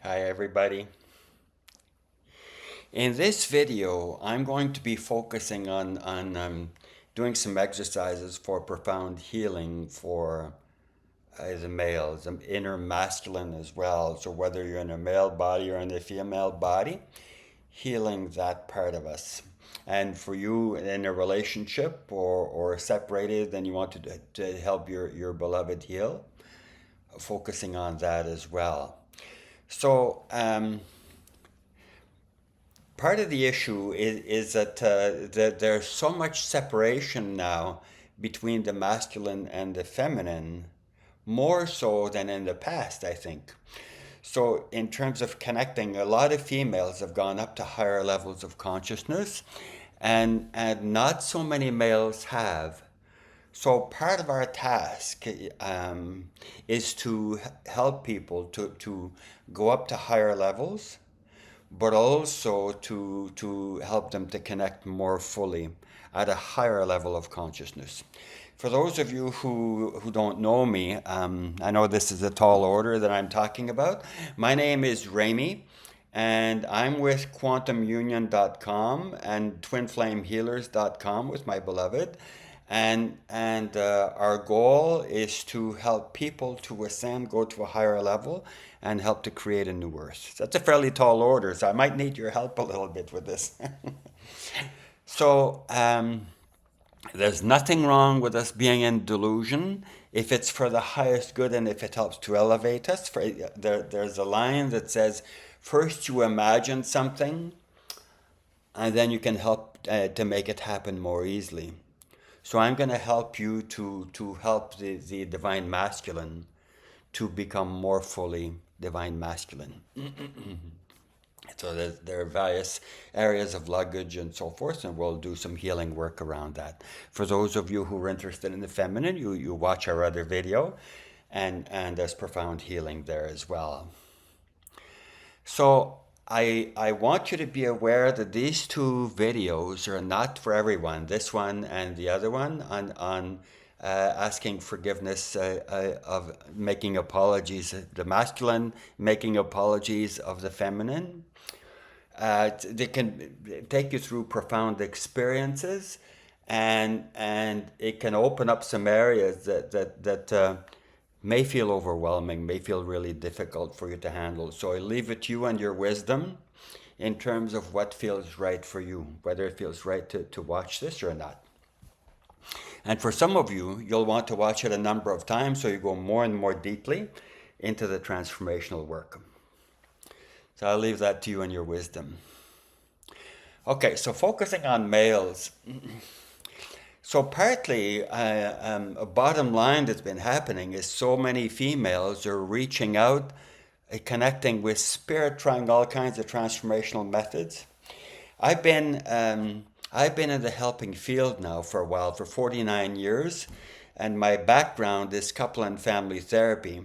Hi everybody. In this video, I'm going to be focusing on doing some exercises for profound healing for the males, inner masculine as well. So whether you're in a male body or in a female body, healing that part of us. And for you in a relationship or separated and you want to help your beloved heal, focusing on that as well. So, part of the issue is that there's so much separation now between the masculine and the feminine, more so than in the past, I think. So, in terms of connecting, a lot of females have gone up to higher levels of consciousness, and not so many males have. So, part of our task is to help people to go up to higher levels, but also to help them to connect more fully at a higher level of consciousness. For those of you who don't know me, I know this is a tall order that I'm talking about. My name is Rami, and I'm with quantumunion.com and twinflamehealers.com with my beloved. And our goal is to help people to ascend, go to a higher level, and help to create a new earth. That's a fairly tall order, so I might need your help a little bit with this. So, there's nothing wrong with us being in delusion if it's for the highest good and if it helps to elevate us. There's a line that says, first you imagine something, and then you can help to make it happen more easily. So I'm going to help you to help the divine masculine to become more fully divine masculine. So there are various areas of luggage and so forth, and we'll do some healing work around that. For those of you who are interested in the feminine, you watch our other video, and there's profound healing there as well. So I want you to be aware that these two videos are not for everyone. This one and the other one on asking forgiveness of making apologies, the masculine making apologies of the feminine. They can take you through profound experiences, and it can open up some areas that may feel overwhelming, may feel really difficult for you to handle. So I leave it to you and your wisdom in terms of what feels right for you, whether it feels right to watch this or not. And for some of you, you'll want to watch it a number of times so you go more and more deeply into the transformational work. So I'll leave that to you and your wisdom. Okay, so focusing on males. So partly, a bottom line that's been happening is so many females are reaching out, connecting with spirit, trying all kinds of transformational methods. I've been in the helping field now for a while, for 49 years, and my background is couple and family therapy,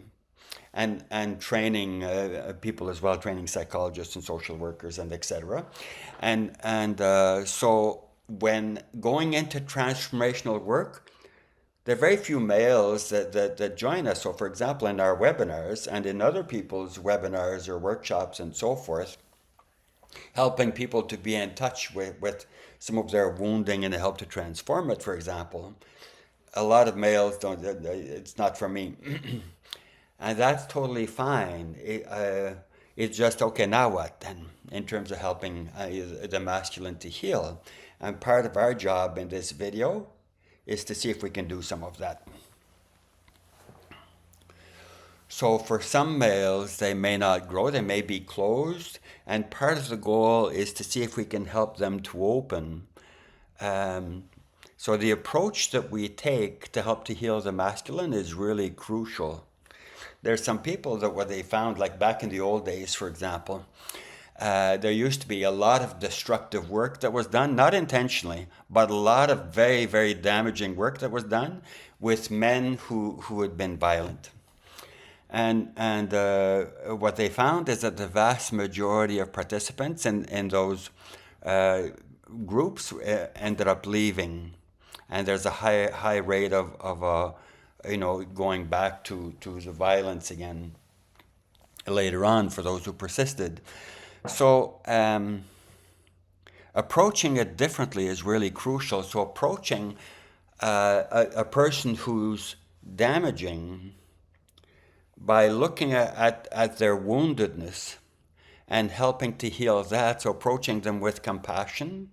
and training people as well, training psychologists and social workers and etc. So when going into transformational work, there are very few males that join us. So for example, in our webinars and in other people's webinars or workshops and so forth, helping people to be in touch with some of their wounding and help to transform it, for example, a lot of males don't, it's not for me. And that's totally fine. It's just, okay, now what then, in terms of helping the masculine to heal? And part of our job in this video is to see if we can do some of that. So for some males, they may not grow, they may be closed, and part of the goal is to see if we can help them to open. So the approach that we take to help to heal the masculine is really crucial. There's some people that what they found, like back in the old days, for example, there used to be a lot of destructive work that was done, not intentionally, but a lot of very, very damaging work that was done with men who had been violent. And what they found is that the vast majority of participants in those groups ended up leaving, and there's a high rate of going back to the violence again. later on for those who persisted. So approaching it differently is really crucial. So approaching a person who's damaging by looking at their woundedness and helping to heal that. So approaching them with compassion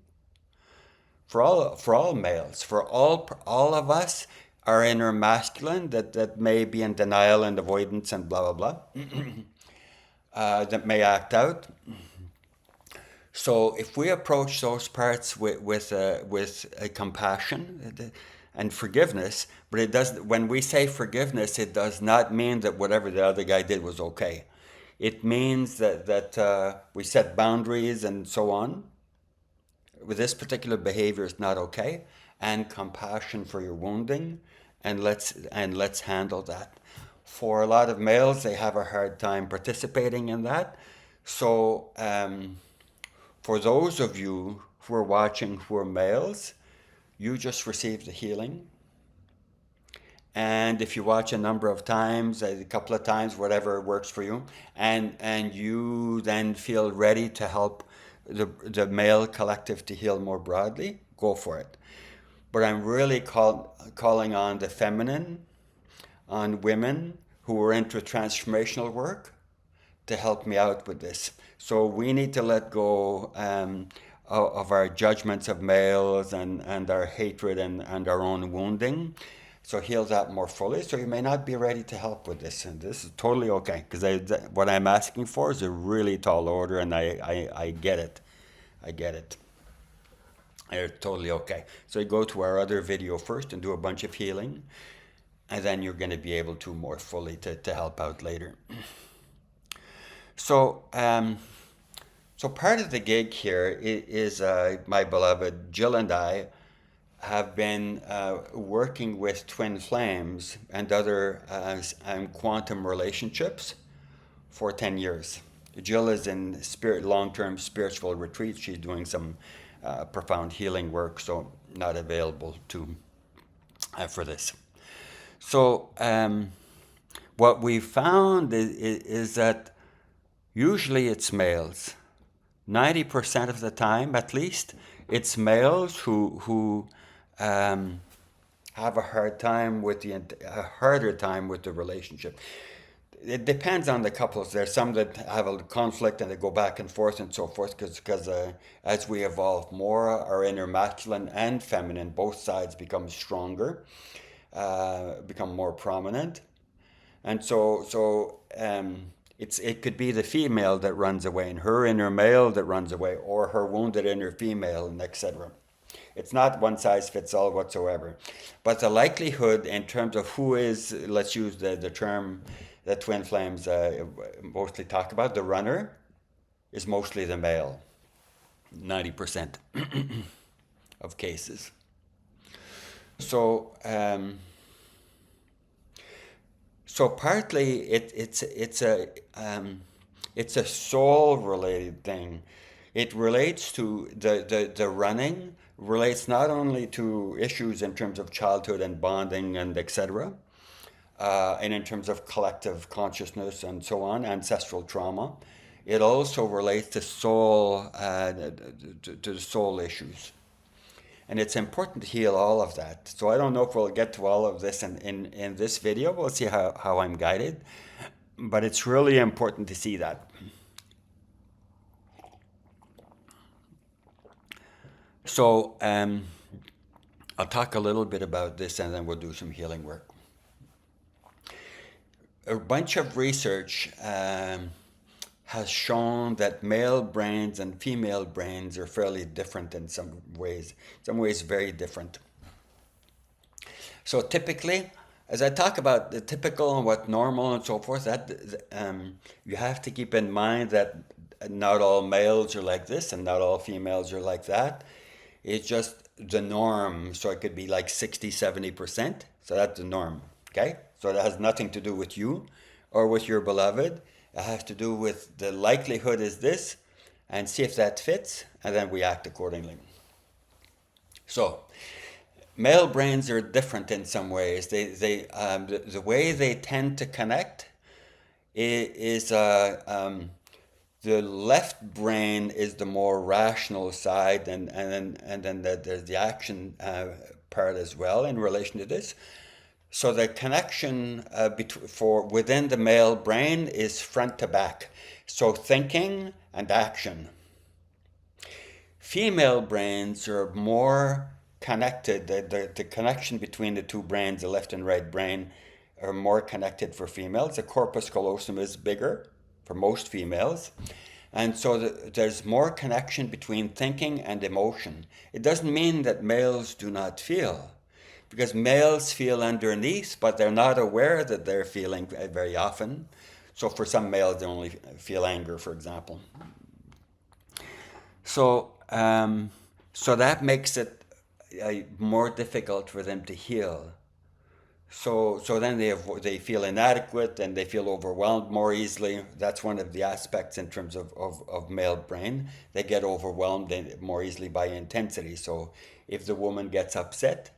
for all males, for all of us, our inner masculine that may be in denial and avoidance and blah blah blah, that may act out. So if we approach those parts with a compassion and forgiveness, but it does, when we say forgiveness, it does not mean that whatever the other guy did was okay. It means that we set boundaries and so on. With this particular behavior is not okay, and compassion for your wounding, and let's handle that. For a lot of males, they have a hard time participating in that. So for those of you who are watching who are males, you just received the healing. And if you watch a number of times, a couple of times, whatever works for you, and you then feel ready to help the male collective to heal more broadly, go for it. But I'm really calling on the feminine, on women who are into transformational work to help me out with this. So we need to let go of our judgments of males and our hatred and our own wounding. So heal that more fully. So you may not be ready to help with this, and this is totally okay, because what I'm asking for is a really tall order, and I get it. I get it. It's totally okay. So you go to our other video first and do a bunch of healing, and then you're going to be able to more fully to help out later. So so part of the gig here is my beloved Jill and I have been working with twin flames and other quantum relationships for 10 years. Jill is in long-term spiritual retreat. She's doing some profound healing work, so not available to for this. So what we found is that usually it's males. 90% of the time, at least, it's males who have a harder time with the relationship. It depends on the couples. There's some that have a conflict and they go back and forth and so forth because as we evolve more, our inner masculine and feminine, both sides become stronger, become more prominent, and so it could be the female that runs away and her inner male that runs away, or her wounded inner female, and etc. It's not one size fits all whatsoever. But the likelihood in terms of who is, let's use the term that twin flames mostly talk about, the runner, is mostly the male, 90% of cases. So so partly it's a soul related thing. It relates to the running, relates not only to issues in terms of childhood and bonding and etc., and in terms of collective consciousness and so on, ancestral trauma. It also relates to soul, to soul issues. And it's important to heal all of that. So I don't know if we'll get to all of this in this video. We'll see how I'm guided. But it's really important to see that. So I'll talk a little bit about this and then we'll do some healing work. A bunch of research has shown that male brains and female brains are fairly different in some ways very different. So typically, as I talk about the typical and what normal and so forth, that you have to keep in mind that not all males are like this and not all females are like that. It's just the norm. So it could be like 60-70%. So that's the norm. Okay? So that has nothing to do with you or with your beloved. It has to do with the likelihood is this, and see if that fits, and then we act accordingly. So, male brains are different in some ways. The way they tend to connect is the left brain is the more rational side, and then there's the action part as well in relation to this. So the connection for within the male brain is front to back. So thinking and action. Female brains are more connected. The connection between the two brains, the left and right brain, are more connected for females. The corpus callosum is bigger for most females. And so there's more connection between thinking and emotion. It doesn't mean that males do not feel, because males feel underneath, but they're not aware that they're feeling very often. So for some males, they only feel anger, for example. So, so that makes it more difficult for them to heal. So then they feel inadequate and they feel overwhelmed more easily. That's one of the aspects in terms of male brain. They get overwhelmed more easily by intensity. So if the woman gets upset,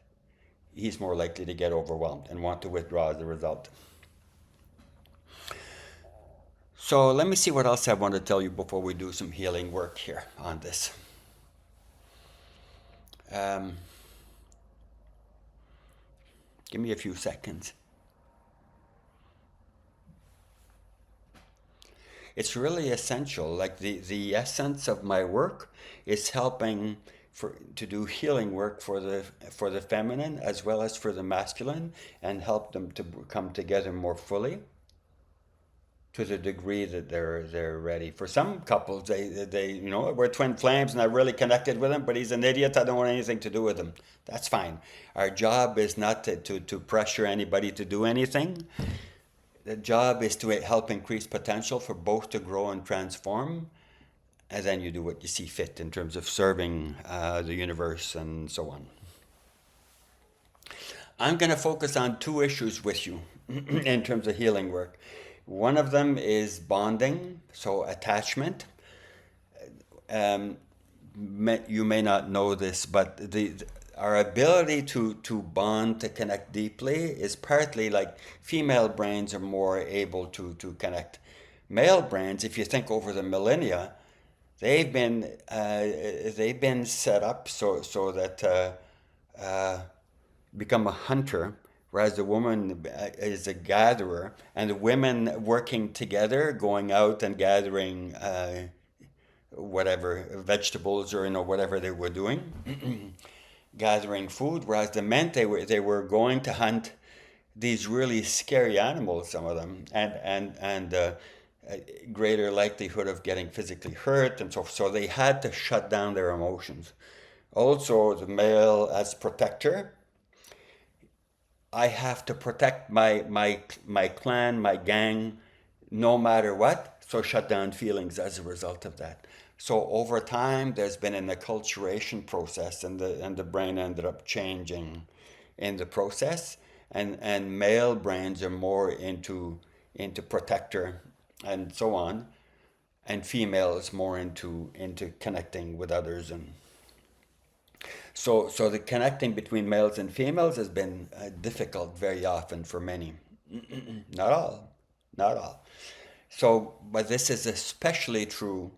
he's more likely to get overwhelmed and want to withdraw as a result. So let me see what else I want to tell you before we do some healing work here on this. Give me a few seconds. It's really essential. Like the essence of my work is helping to do healing work for the feminine as well as for the masculine, and help them to come together more fully, to the degree that they're ready. For some couples, they we're twin flames and I really connected with him, but he's an idiot. I don't want anything to do with him. That's fine. Our job is not to pressure anybody to do anything. The job is to help increase potential for both to grow and transform, and then you do what you see fit in terms of serving the universe and so on. I'm going to focus on two issues with you in terms of healing work. One of them is bonding, so attachment. You may not know this, but our ability to bond, to connect deeply, is partly like female brains are more able to connect. Male brains, if you think over the millennia, they've been set up so that become a hunter, whereas the woman is a gatherer, and the women working together, going out and gathering whatever vegetables or whatever they were doing, gathering food. Whereas the men, they were going to hunt these really scary animals, some of them, and greater likelihood of getting physically hurt, and so they had to shut down their emotions. Also, the male as protector. I have to protect my clan, my gang, no matter what. So shut down feelings as a result of that. So over time, there's been an acculturation process, and the brain ended up changing in the process. And male brains are more into protector and so on, and females more into connecting with others. And so the connecting between males and females has been difficult very often for many. Not all. So, but this is especially true,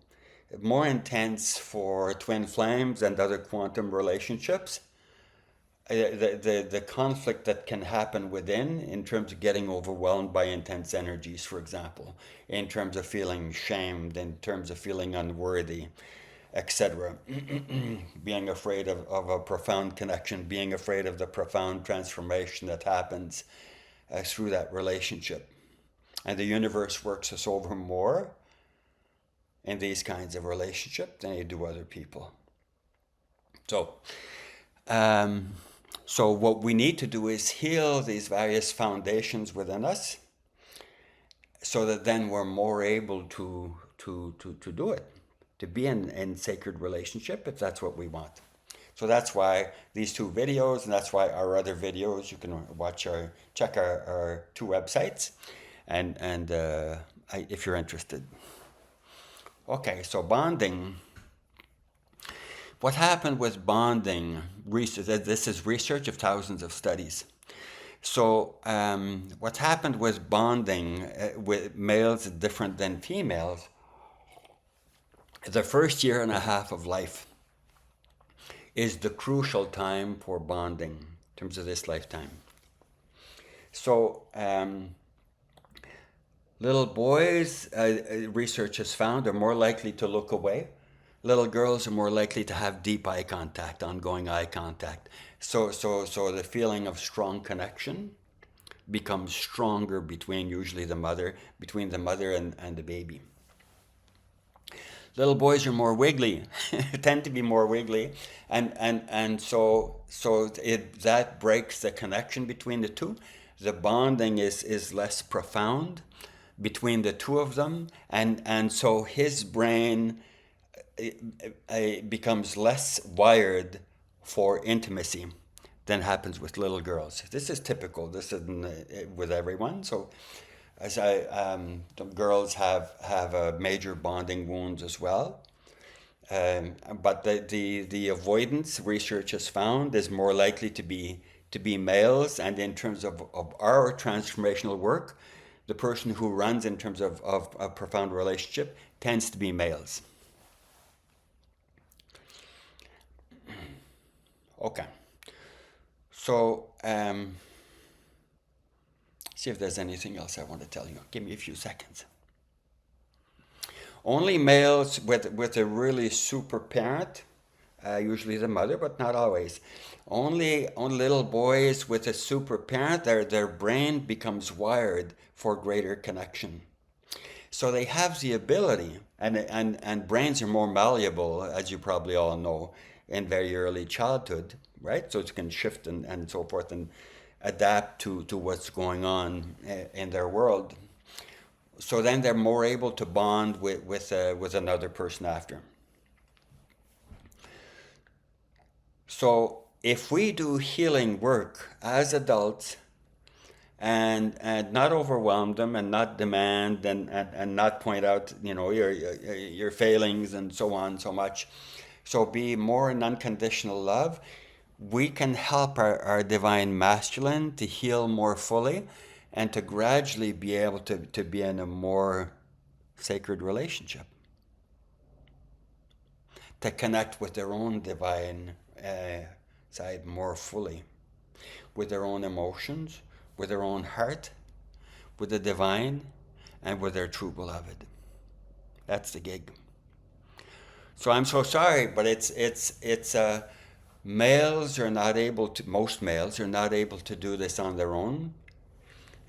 more intense for twin flames and other quantum relationships. The conflict that can happen within, in terms of getting overwhelmed by intense energies, for example, in terms of feeling shamed, in terms of feeling unworthy, etc. Being afraid of a profound connection, being afraid of the profound transformation that happens through that relationship. And the universe works us over more in these kinds of relationships than you do other people. So what we need to do is heal these various foundations within us, so that then we're more able to do it, to be in sacred relationship, if that's what we want. So that's why these two videos, and that's why our other videos, you can check our two websites, and if you're interested. Okay, so bonding. What happened with bonding? This is research of thousands of studies. So what's happened with bonding with males is different than females. The first year and a half of life is the crucial time for bonding in terms of this lifetime. So little boys, research has found, are more likely to look away. Little girls are more likely to have deep eye contact, ongoing eye contact. So the feeling of strong connection becomes stronger between usually between the mother and the baby. Little boys are more wiggly, tend to be more wiggly, and so that breaks the connection between the two. The bonding is less profound between the two of them, and so his brain becomes less wired for intimacy than happens with little girls. This is typical. This isn't with everyone. So as the girls have major bonding wounds as well. But the avoidance research has found is more likely to be males, and in terms of our transformational work, the person who runs in terms of a profound relationship tends to be males. Okay. So see if there's anything else I want to tell you. Give me a few seconds. Only males with a really super parent, usually the mother, but not always. Only little boys with a super parent, their brain becomes wired for greater connection. So they have the ability, and brains are more malleable, as you probably all know, in very early childhood, right? So it can shift and so forth and adapt to what's going on in their world. So then they're more able to bond with another person after. So if we do healing work as adults and not overwhelm them and not demand and not point out your failings and so on so much, so be more in unconditional love, we can help our divine masculine to heal more fully and to gradually be able to be in a more sacred relationship, to connect with their own divine side more fully, with their own emotions, with their own heart, with the divine, and with their true beloved. That's the gig. So I'm so sorry, but it's males are not able to, most males are not able to do this on their own.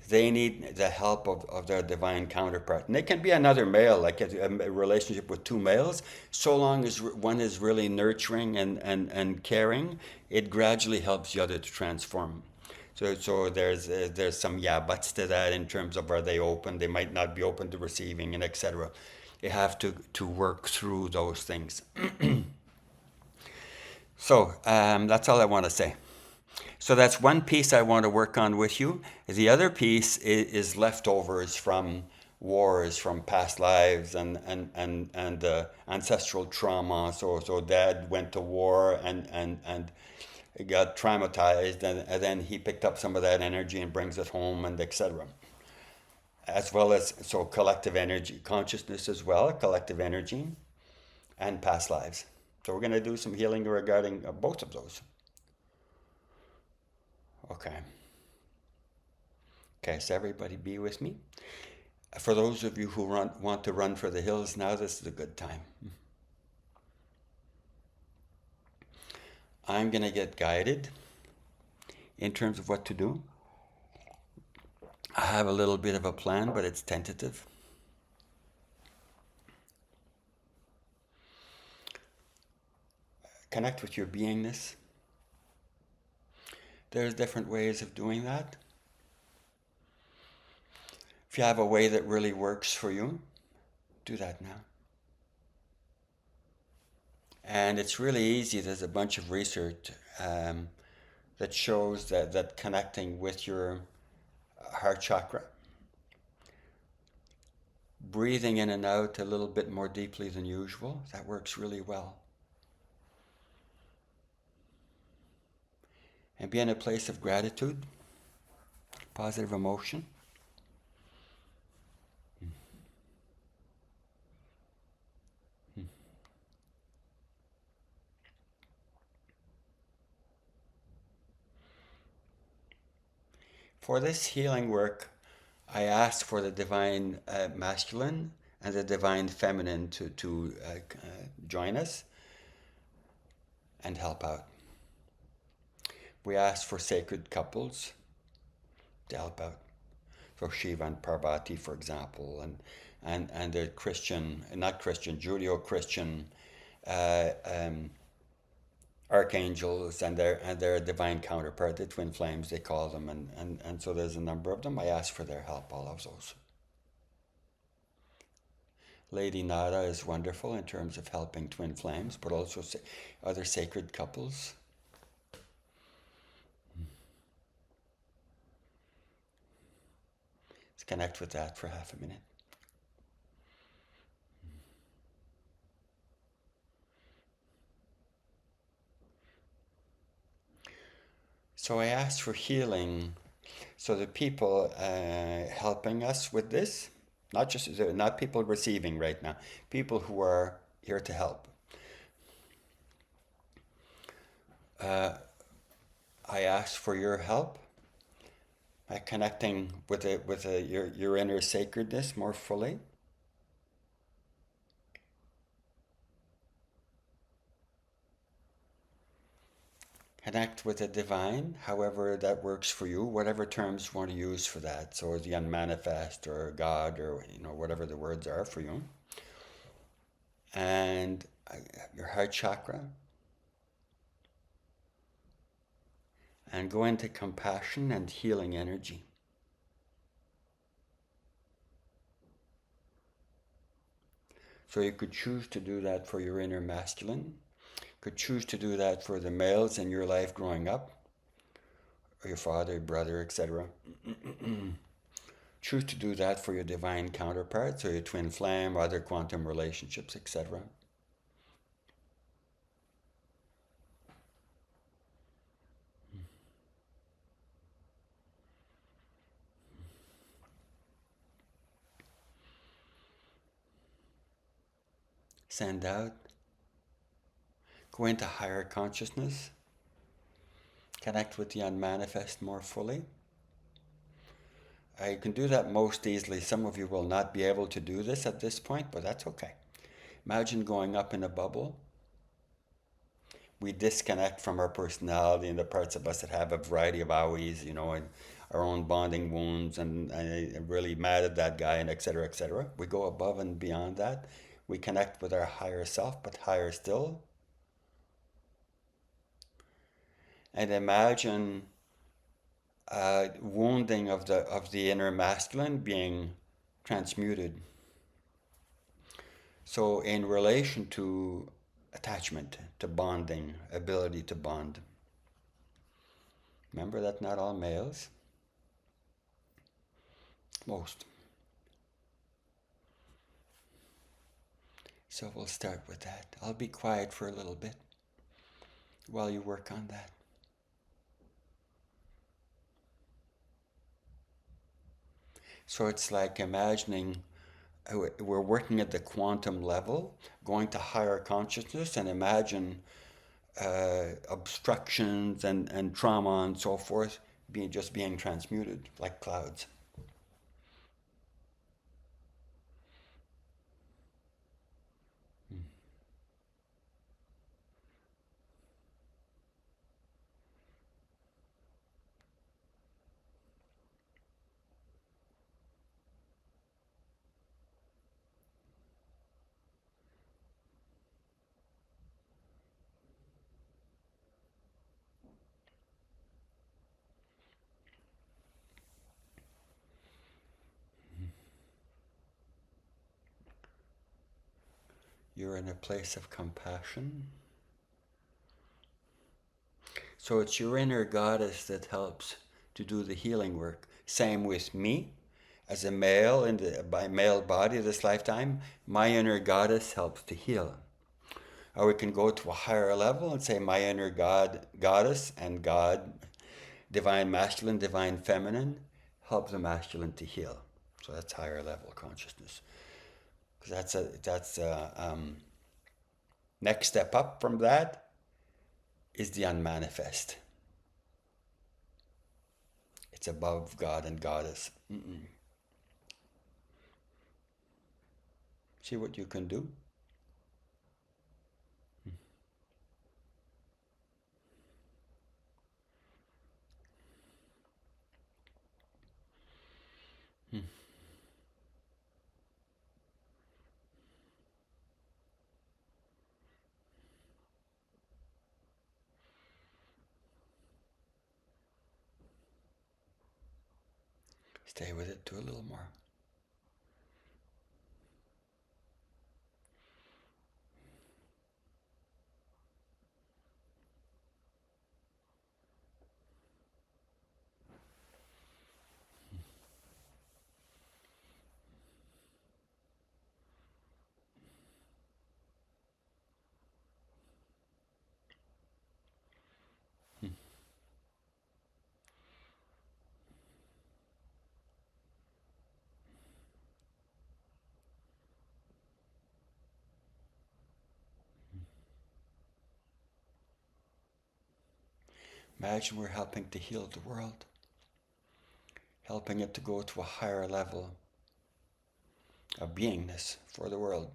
They need the help of their divine counterpart. And it can be another male, like a relationship with two males. So long as one is really nurturing and caring, it gradually helps the other to transform. So there's some buts to that in terms of, are they open? They might not be open to receiving, and etc. You have to work through those things. So that's all I want to say. So that's one piece I want to work on with you. The other piece is leftovers from wars, from past lives and ancestral trauma. So dad went to war and got traumatized, and then he picked up some of that energy and brings it home, and etc. As well as collective energy, consciousness as well, collective energy, and past lives. So we're going to do some healing regarding both of those. Okay, so everybody be with me. For those of you who want to run for the hills now, this is a good time. I'm going to get guided in terms of what to do. I have a little bit of a plan, but it's tentative. Connect with your beingness. There's different ways of doing that. If you have a way that really works for you, do that now. And it's really easy. There's a bunch of research that shows that connecting with your heart chakra, breathing in and out a little bit more deeply than usual, that works really well. And be in a place of gratitude. positive emotion. For this healing work, I ask for the divine masculine and the divine feminine to join us and help out. We ask for sacred couples to help out. So Shiva and Parvati, for example, and the Christian, not Christian, Judeo-Christian archangels and their divine counterpart, the twin flames they call them, and so there's a number of them. I ask for their help, all of those. Lady Nada is wonderful in terms of helping twin flames, but also other sacred couples. Let's connect with that for half a minute. So I asked for healing. So the people helping us with this, not people receiving right now, people who are here to help. I ask for your help by connecting with your inner sacredness more fully. Connect with the divine, however that works for you, whatever terms you want to use for that. So the unmanifest or God or whatever the words are for you. And your heart chakra. And go into compassion and healing energy. So you could choose to do that for your inner masculine. Could choose to do that for the males in your life growing up, or your father, brother, etc. Choose to do that for your divine counterparts, or your twin flame, or other quantum relationships, etc. Send out. Go into higher consciousness. Connect with the unmanifest more fully. You can do that most easily. Some of you will not be able to do this at this point, but that's okay. Imagine going up in a bubble. We disconnect from our personality and the parts of us that have a variety of owies, and our own bonding wounds, and I'm really mad at that guy, and etc., etc. We go above and beyond that. We connect with our higher self, but higher still. And imagine wounding of the inner masculine being transmuted. So in relation to attachment, to bonding, ability to bond. Remember that not all males. Most. So we'll start with that. I'll be quiet for a little bit while you work on that. So it's like imagining we're working at the quantum level, going to higher consciousness, and imagine obstructions and trauma and so forth being transmuted like clouds. You're in a place of compassion. So it's your inner goddess that helps to do the healing work. Same with me. As a male by male body this lifetime, my inner goddess helps to heal. Or we can go to a higher level and say my inner goddess and God, divine masculine, divine feminine, help the masculine to heal. So that's higher level consciousness. Because that's next step up from that is the unmanifest. It's above God and Goddess. See what you can do? Stay with it, do a little more. Imagine we're helping to heal the world, helping it to go to a higher level of beingness for the world.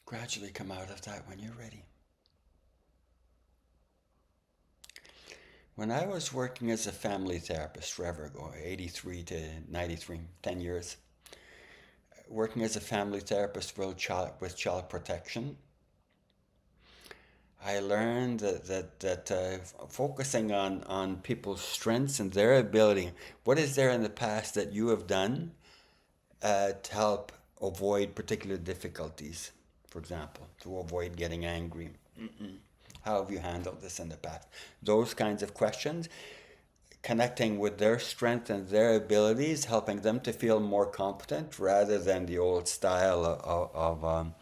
Gradually come out of that when you're ready. When I was working as a family therapist forever ago, 83 to 93, 10 years, working as a family therapist with child protection, I learned that focusing on people's strengths and their ability, what is there in the past that you have done to help avoid particular difficulties, for example, to avoid getting angry. How have you handled this in the past? Those kinds of questions, connecting with their strength and their abilities, helping them to feel more competent rather than the old style of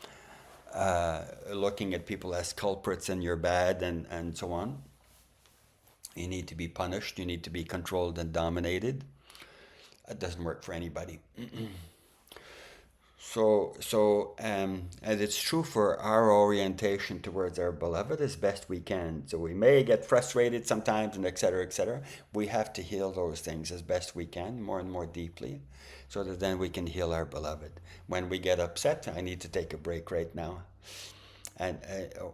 looking at people as culprits and you're bad and so on. You need to be punished, you need to be controlled and dominated. It doesn't work for anybody. And it's true for our orientation towards our beloved as best we can. So we may get frustrated sometimes and et cetera. We have to heal those things as best we can, more and more deeply, so that then we can heal our beloved. When we get upset, I need to take a break right now. And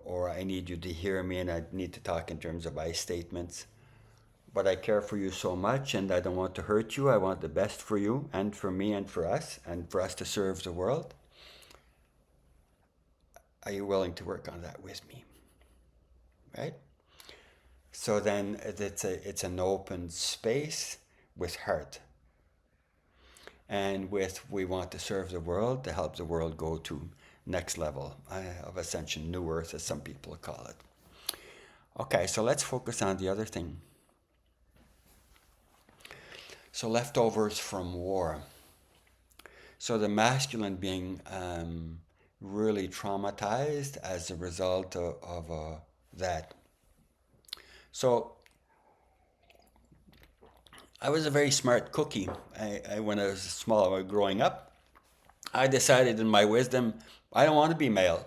or I need you to hear me and I need to talk in terms of I statements. But I care for you so much and I don't want to hurt you. I want the best for you and for me and for us to serve the world. Are you willing to work on that with me? Right? So then it's an open space with heart. And we want to serve the world, to help the world go to next level of ascension, new earth as some people call it. Okay, so let's focus on the other thing. So leftovers from war. So the masculine being really traumatized as a result of that. So I was a very smart cookie. When I was small, growing up, I decided in my wisdom, I don't want to be male.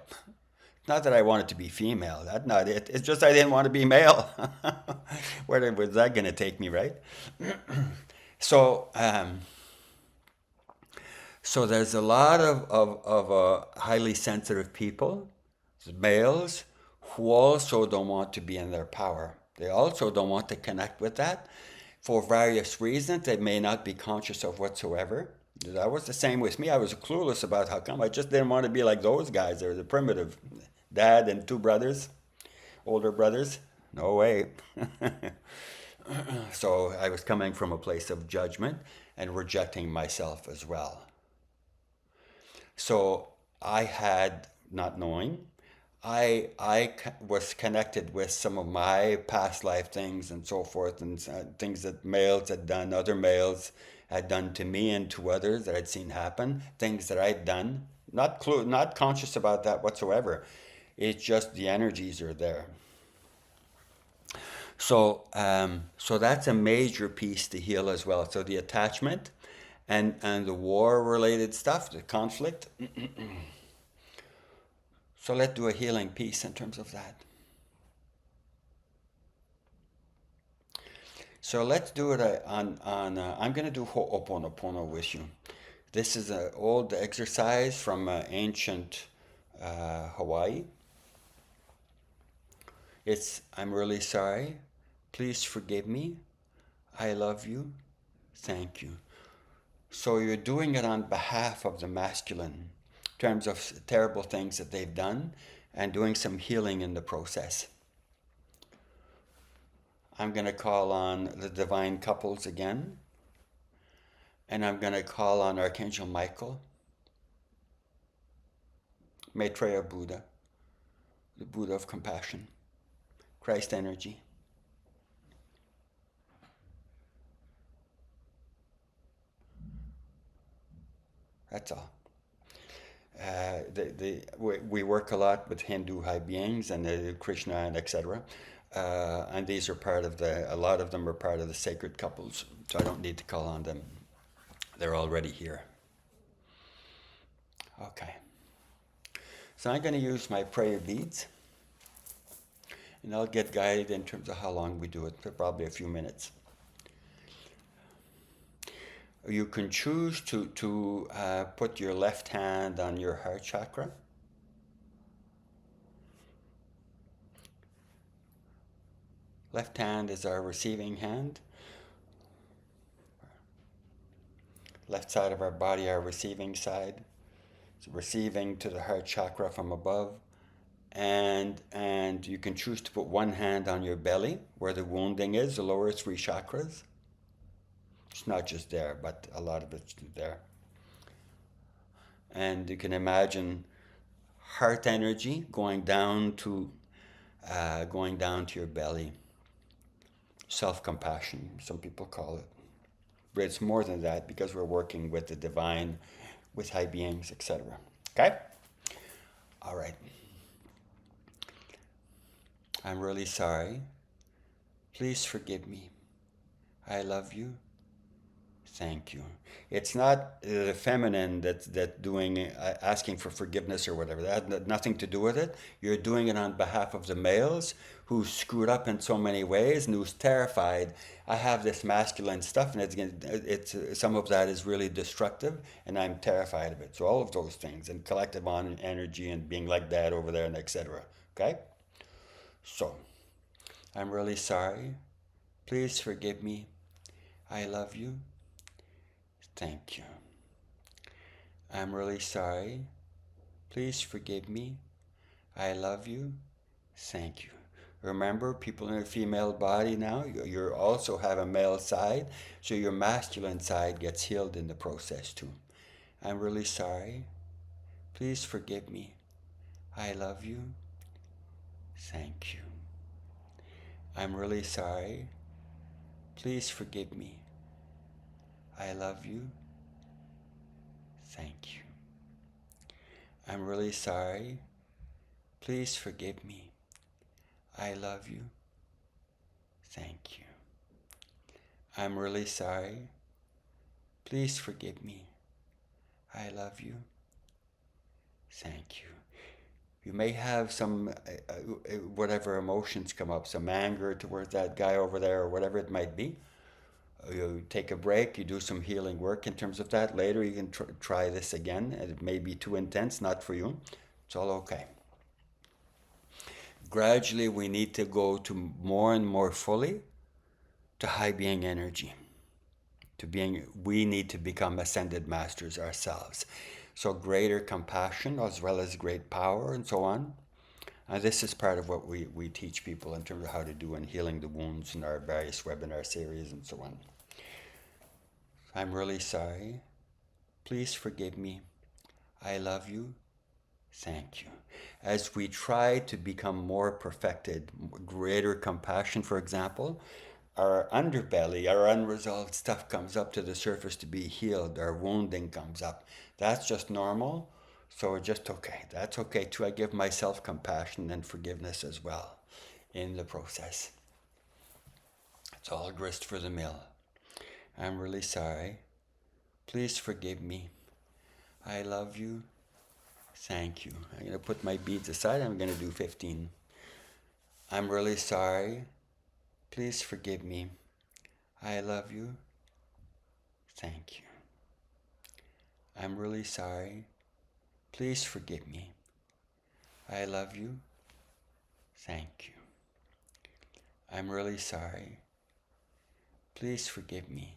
Not that I wanted to be female. That's not it. It's just I didn't want to be male. Where was that going to take me, right? So there's a lot of highly sensitive people, males, who also don't want to be in their power. They also don't want to connect with that for various reasons they may not be conscious of whatsoever. That was the same with me. I was clueless about how come. I just didn't want to be like those guys. They're the primitive dad and two brothers, older brothers. No way. So I was coming from a place of judgment and rejecting myself as well. So I had, not knowing, I was connected with some of my past life things and so forth, and things that males had done, other males had done to me and to others that I'd seen happen, things that I'd done, not conscious about that whatsoever. It's just the energies are there. So that's a major piece to heal as well. So the attachment and the war related stuff, the conflict. So let's do a healing piece in terms of that. So let's do it on I'm going to do Ho'oponopono with you. This is an old exercise from ancient Hawaii. It's, I'm really sorry. Please forgive me. I love you. Thank you. So you're doing it on behalf of the masculine in terms of terrible things that they've done and doing some healing in the process. I'm going to call on the divine couples again. And I'm going to call on Archangel Michael, Maitreya Buddha, the Buddha of compassion, Christ energy. That's all. We work a lot with Hindu high beings and Krishna and etc. And these are part of a lot of them are part of the sacred couples, so I don't need to call on them. They're already here. Okay. So I'm going to use my prayer beads, and I'll get guided in terms of how long we do it, for probably a few minutes. You can choose to put your left hand on your heart chakra. Left hand is our receiving hand. Left side of our body, our receiving side. So receiving to the heart chakra from above. And you can choose to put one hand on your belly, where the wounding is, the lower three chakras. It's not just there, but a lot of it's there. And you can imagine heart energy going down to your belly. Self-compassion, some people call it. But it's more than that because we're working with the divine, with high beings, etc. Okay? All right. I'm really sorry. Please forgive me. I love you. Thank you. It's not the feminine that's doing asking for forgiveness or whatever. That had nothing to do with it. You're doing it on behalf of the males who screwed up in so many ways and who's terrified. I have this masculine stuff, and it's some of that is really destructive, and I'm terrified of it. So all of those things and collective on energy and being like that over there and etc. Okay. So I'm really sorry. Please forgive me. I love you. Thank you. I'm really sorry. Please forgive me. I love you. Thank you. Remember, people in a female body now, you also have a male side, so your masculine side gets healed in the process too. I'm really sorry. Please forgive me. I love you. Thank you. I'm really sorry. Please forgive me. I love you. Thank you. I'm really sorry. Please forgive me. I love you. Thank you. I'm really sorry. Please forgive me. I love you. Thank you. You may have some, whatever emotions come up, some anger towards that guy over there or whatever it might be. You take a break, you do some healing work in terms of that. Later you can try this again. It may be too intense, not for you. It's all okay. gradually we need to go to more and more fully to high being energy. We need to become ascended masters ourselves. So greater compassion as well as great power and so on. And this is part of what we teach people in terms of how to do in healing the wounds in our various webinar series and so on. I'm really sorry. Please forgive me. I love you. Thank you. As we try to become more perfected, greater compassion, for example, our underbelly, our unresolved stuff comes up to the surface to be healed. Our wounding comes up. That's just normal. So we're just okay. That's okay too. I give myself compassion and forgiveness as well in the process. It's all grist for the mill. I'm really sorry. Please forgive me. I love you. Thank you. I'm going to put my beads aside. I'm going to do 15. I'm really sorry. Please forgive me. I love you. Thank you. I'm really sorry. Please forgive me. I love you. Thank you. I'm really sorry. Please forgive me.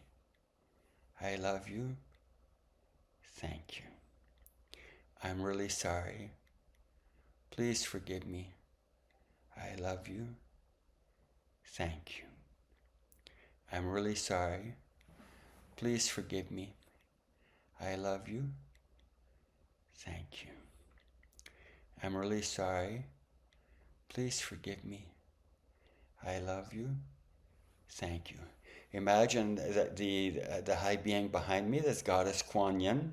I love you. Thank you. I'm really sorry. Please forgive me. I love you. Thank you. I'm really sorry. Please forgive me. I love you. Thank you. I'm really sorry. Please forgive me. I love you. Thank you. Imagine that the high being behind me, this goddess Kuan Yin,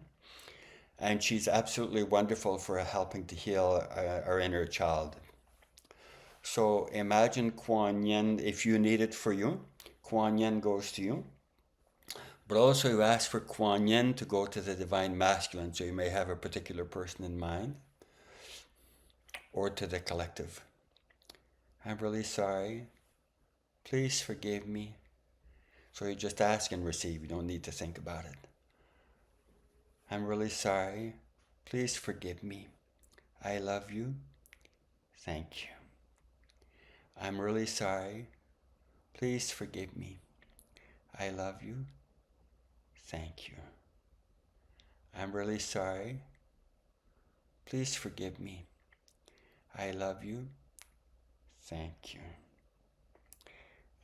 and she's absolutely wonderful for helping to heal our inner child. So imagine Kuan Yin, if you need it for you, Kuan Yin goes to you. But also you ask for Kuan Yin to go to the Divine Masculine, so you may have a particular person in mind, or to the collective. I'm really sorry. Please forgive me. So you just ask and receive. You don't need to think about it. I'm really sorry. Please forgive me. I love you. Thank you. I'm really sorry. Please forgive me. I love you. Thank you. I'm really sorry. Please forgive me. I love you. Thank you.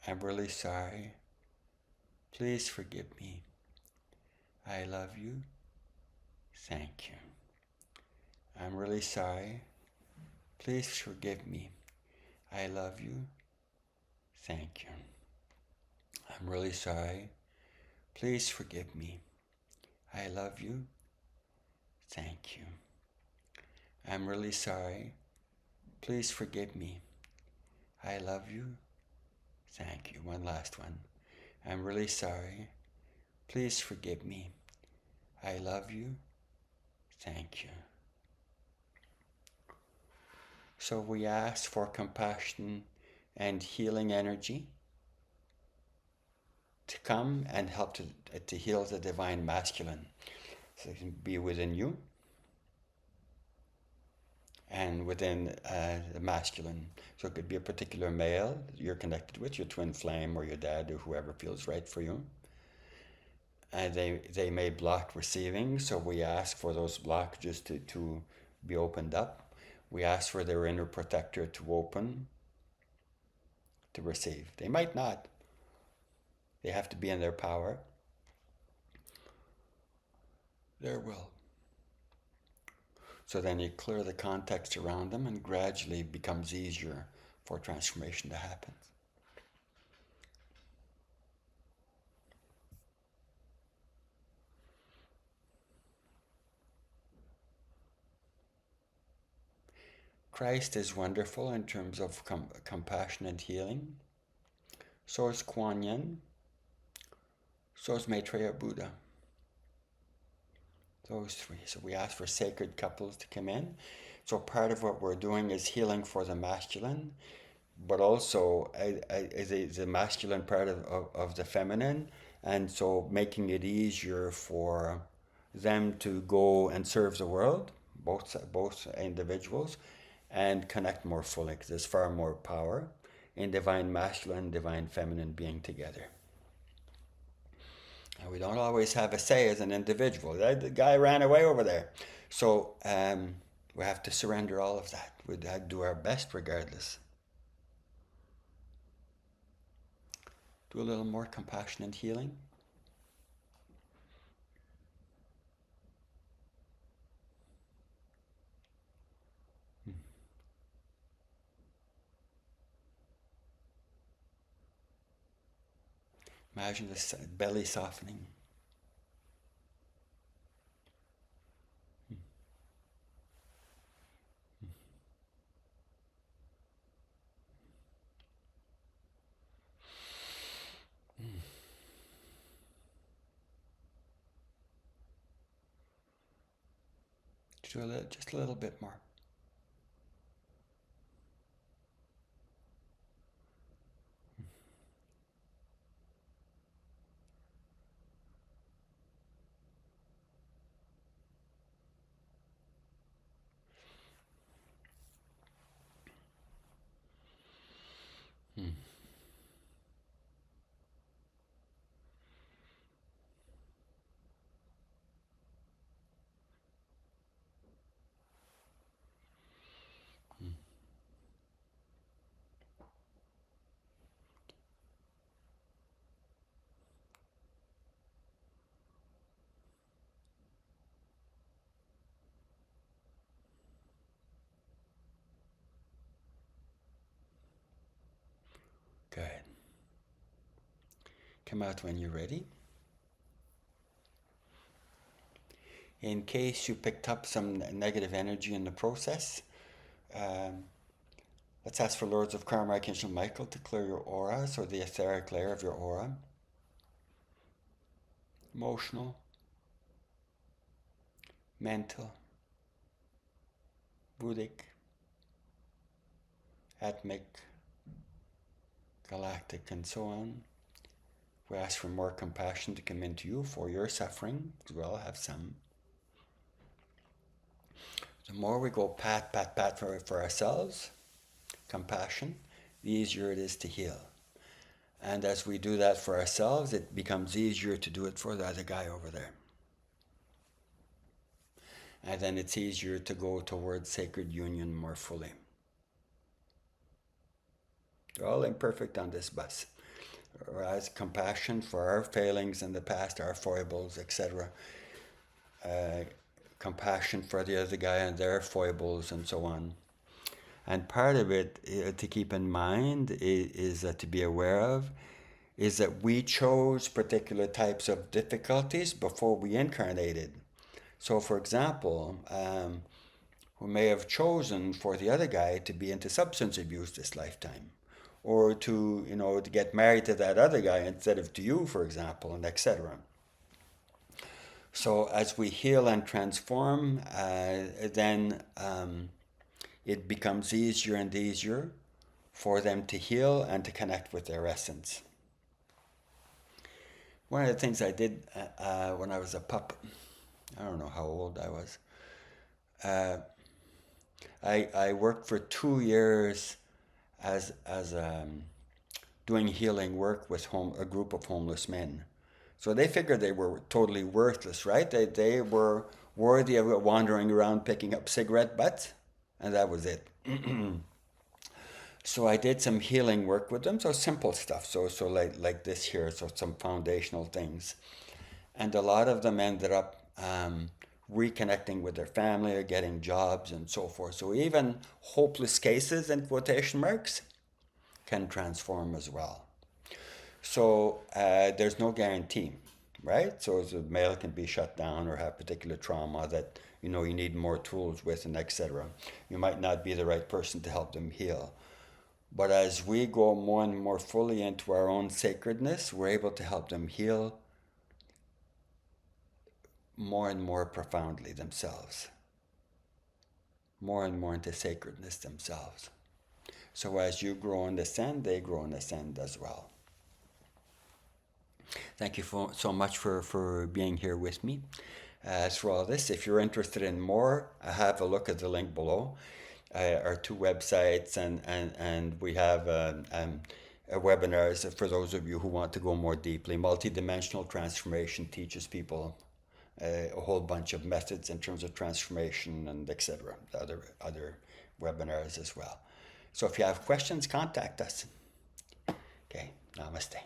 I'm really sorry. Please forgive me. I love you. Thank you. I'm really sorry. Please forgive me. I love you. Thank you. I'm really sorry. Please forgive me. I love you. Thank you. I'm really sorry. Please forgive me. I love you. Thank you. One last one. I'm really sorry. Please forgive me. I love you. Thank you. So we ask for compassion and healing energy to come and help to heal the Divine Masculine. So it can be within you and within the masculine. So it could be a particular male you're connected with, your twin flame or your dad or whoever feels right for you. And they may block receiving, so we ask for those blockages to be opened up. We ask for their inner protector to open, to receive. They might not. They have to be in their power. Their will. So then you clear the context around them and gradually it becomes easier for transformation to happen. Christ is wonderful in terms of compassion and healing. So is Kuan Yin. So is Maitreya Buddha. Those three. So we ask for sacred couples to come in. So part of what we're doing is healing for the masculine, but also the masculine part of the feminine, and so making it easier for them to go and serve the world, both individuals, and connect more fully, because there's far more power in divine masculine, divine feminine being together. And we don't always have a say as an individual. The guy ran away over there. So we have to surrender all of that. We do our best regardless. Do a little more compassion and healing. Imagine the belly softening. Just a little bit more. Good. Come out when you're ready. In case you picked up some negative energy in the process, let's ask for Lords of Karma, Archangel Michael, to clear your aura, so the etheric layer of your aura. Emotional, mental, Buddhic, atmic, galactic, and so on. We ask for more compassion to come into you for your suffering, because we all have some. The more we go pat for ourselves, compassion, the easier it is to heal. And as we do that for ourselves, it becomes easier to do it for the other guy over there. And then it's easier to go towards sacred union more fully. We're all imperfect on this bus. Whereas compassion for our failings in the past, our foibles, etc. Compassion for the other guy and their foibles and so on. And part of it to keep in mind is to be aware of, is that we chose particular types of difficulties before we incarnated. So for example, we may have chosen for the other guy to be into substance abuse this lifetime, or to get married to that other guy instead of to you, for example, and etc. So as we heal and transform, then it becomes easier and easier for them to heal and to connect with their essence. One of the things I did when I was a pup, I don't know how old I was, I worked for 2 years as doing healing work with a group of homeless men. So they figured they were totally worthless, right? They were worthy of wandering around picking up cigarette butts, and that was it. So I did some healing work with them, so simple stuff, so like this here, so some foundational things. And a lot of them ended up reconnecting with their family or getting jobs and so forth. So even hopeless cases, in quotation marks, can transform as well. So there's no guarantee, right? So the male can be shut down or have particular trauma that you need more tools with, and etc. You might not be the right person to help them heal. But as we go more and more fully into our own sacredness, we're able to help them heal more and more profoundly themselves, more and more into sacredness themselves. So as you grow and ascend, they grow and ascend as well. Thank you so much for being here with me. As for all this, if you're interested in more, have a look at the link below. our two websites, and we have webinars for those of you who want to go more deeply. Multidimensional Transformation teaches people a whole bunch of methods in terms of transformation and etc. Other webinars as well. So if you have questions, contact us. Okay, namaste.